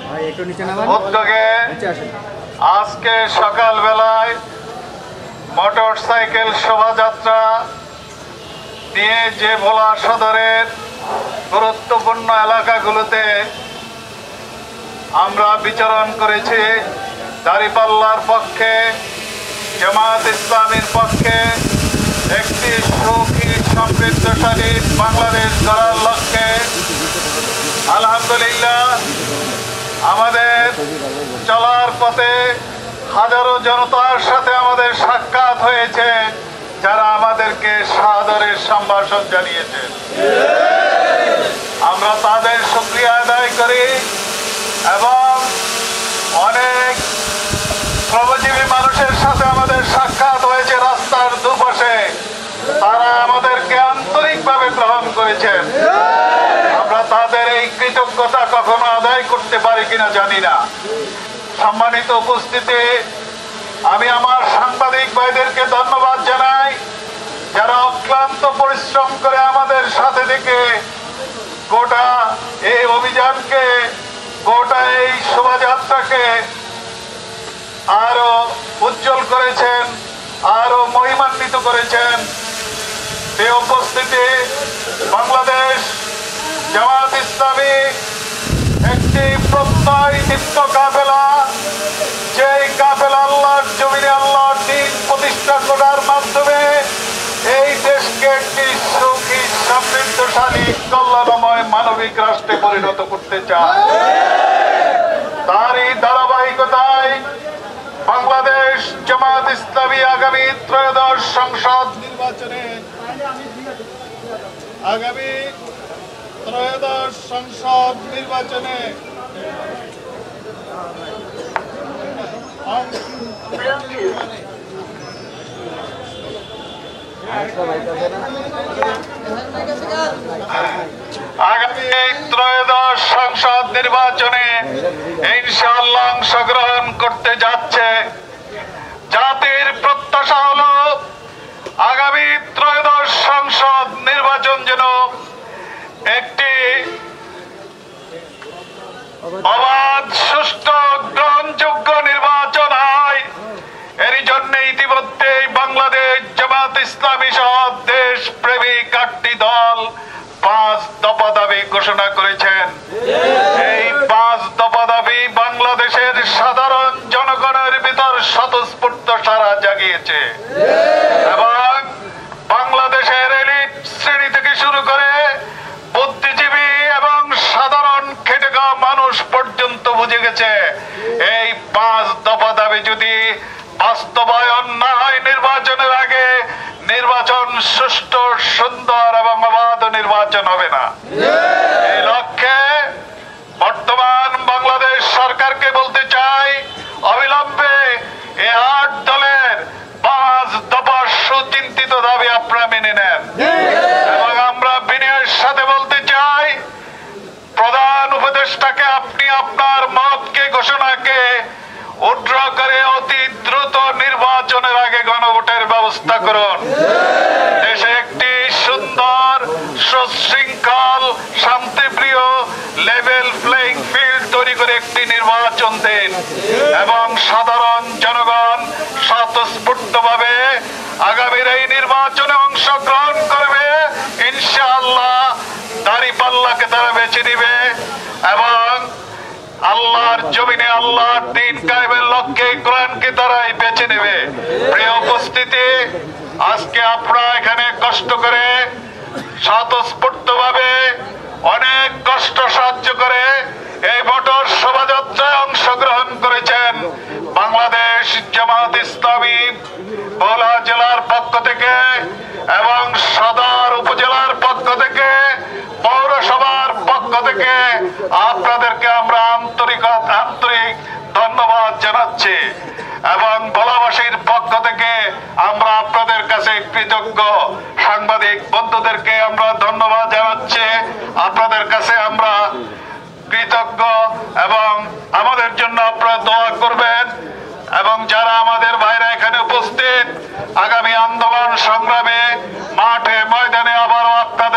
উদ্যোগে আজকে সকালবেলায় মোটরসাইকেল শোভাযাত্রা নিয়ে যে ভোলা সদরের গুরুত্বপূর্ণ এলাকাগুলোতে আমরা বিচরণ করেছি, দাঁড়িপাল্লার পক্ষে, জামায়াত ইসলামীর পক্ষে একটি সুখী সমৃদ্ধশালী বাংলাদেশ গড়ার লক্ষ্যে আলহামদুলিল্লাহ আমাদের চলার পথে হাজারো জনতার সাথে আমাদের সাক্ষাৎ হয়েছে, যারা আমাদেরকে সাদরের সম্ভাষণ জানিয়েছেন। আমরা তাদের শুকরিয়া আদায় করি এবং অনেক শ্রমজীবী মানুষের সাথে আমাদের সাক্ষাৎ হয়েছে রাস্তার দুপাশে, তারা আমাদেরকে আন্তরিকভাবে গ্রহণ করেছেন। আমরা তাদের এই কৃতজ্ঞতা কখনো আদায় করতে পারি কিনা জানি না। সম্মানিত উপস্থিতি, আমি আমার সাংবাদিক ভাইদেরকে ধন্যবাদ জানাই, যারা অক্লান্ত পরিশ্রম করে আমাদের সাথে থেকে গোটা এই অভিযানকে, গোটা এই শোভাযাত্রাকে আরো উজ্জ্বল করেছেন, আরো মহিমান্বিত করেছেন। এই উপস্থিতি, বাংলাদেশ জামায়াত ইসলামী একটি প্রত্যয়দীপ্ত কাফেলা, যেই কাফেলা আল্লাহর জমিনে আল্লাহর দ্বীন প্রতিষ্ঠা করার মাধ্যমে এই দেশকে একটি সুখী সমৃদ্ধশালী কল্যাণময় মানবিক রাষ্ট্রে পরিণত করতে চায়। তারই ধারাবাহিকতায় বাংলাদেশ জামায়াত ইসলামী আগামী ত্রয়োদশ সংসদ নির্বাচনে ইনশাআল্লাহ অংশগ্রহণ করতে যাচ্ছে। জাতির প্রত্যাশা হলো আগামী ত্রয়োদশ সংসদ নির্বাচন যেন একটি অবাধ, সুষ্ঠু, গ্রহণযোগ্য নির্বাচন হয়। এরই জন্য ইতিমধ্যে বাংলাদেশ জামায়াত ইসলামী সহ দেশ প্রেমিক 8টি দল 5 দফা দাবি ঘোষণা করেছেন। এই 5 দফা দাবি বাংলাদেশের সাধারণ জনগণের ভিতর স্বতঃস্ফূর্ত সাড়া জাগিয়েছে এবং বাংলাদেশের এলিট শ্রেণী থেকে শুরু করে বুদ্ধিজীবী এবং সাধারণ খেটে খাওয়া মানুষ পর্যন্ত বুঝে গেছে, এই 5 দফা দাবি যদি বাস্তবায়ন না হয় নির্বাচনের আগে, নির্বাচন সুষ্ঠু, সুন্দর এবং অবাধ নির্বাচন হবে না। এই লক্ষ্যে বর্তমান বাংলাদেশ সরকারকে বলতে চাই, অবিলম্বে এই 8 দলের 5 দফা সুচিন্তিত দাবি আপনারা মেনে নেন। এবং আমরা বিনয়ের সাথে বলতে চাই, প্রধান উপদেষ্টাকে আপনি আপনার মতকে, ঘোষণাকে উড্র করে অতি দ্রুত নির্বাচনের আগে গণভোটের ব্যবস্থা করুন। দেশে একটি সুন্দর, সুশৃঙ্খল, শান্তিপ্রিয়, লেভেল প্লেইং ফিল্ড তৈরি করে একটি নির্বাচন দিন এবং সাধারণ জনগণ স্বতঃস্ফূর্তভাবে আগামীর এই নির্বাচনে অংশগ্রহণ করবে। ইনশাআল্লাহ দাঁড়িপাল্লাকে তারা বেছে নিবে এবং আল্লাহর জমিনে আল্লাহর দ্বীন কায়েমের লক্ষ্যে কোরআনকে তারাই বেছে নেবে। প্রিয় উপস্থিতি, আজকে আপনারা এখানে কষ্ট করে, স্বতঃস্ফূর্তভাবে, অনেক কষ্ট সাহায্য করে এই মোটর শোভাযাত্রায় অংশগ্রহণ করেছেন। বাংলাদেশ জামায়াত ইসলামী ভোলা জেলার পক্ষ থেকে এবং সদর উপজেলার পক্ষ থেকে, পৌরসভার পক্ষ থেকে আপনাদেরকে আমরা আন্তরিক ধন্যবাদ জানাচ্ছি এবং ভোলাবাসীর পক্ষ থেকে আমরা আপনাদের কাছে কৃতজ্ঞ। সাংবাদিক বন্ধুদেরকে আমরা ধন্যবাদ জানাচ্ছি, আপনাদের কাছে আমরা কৃতজ্ঞ এবং আমাদের জন্য আপনারা দোয়া করবেন। এবং যারা আমাদের ভাইরা এখানে উপস্থিত, আগামী আন্দোলন সংগ্রামে মাঠে ময়দানে আবারও আপনাদের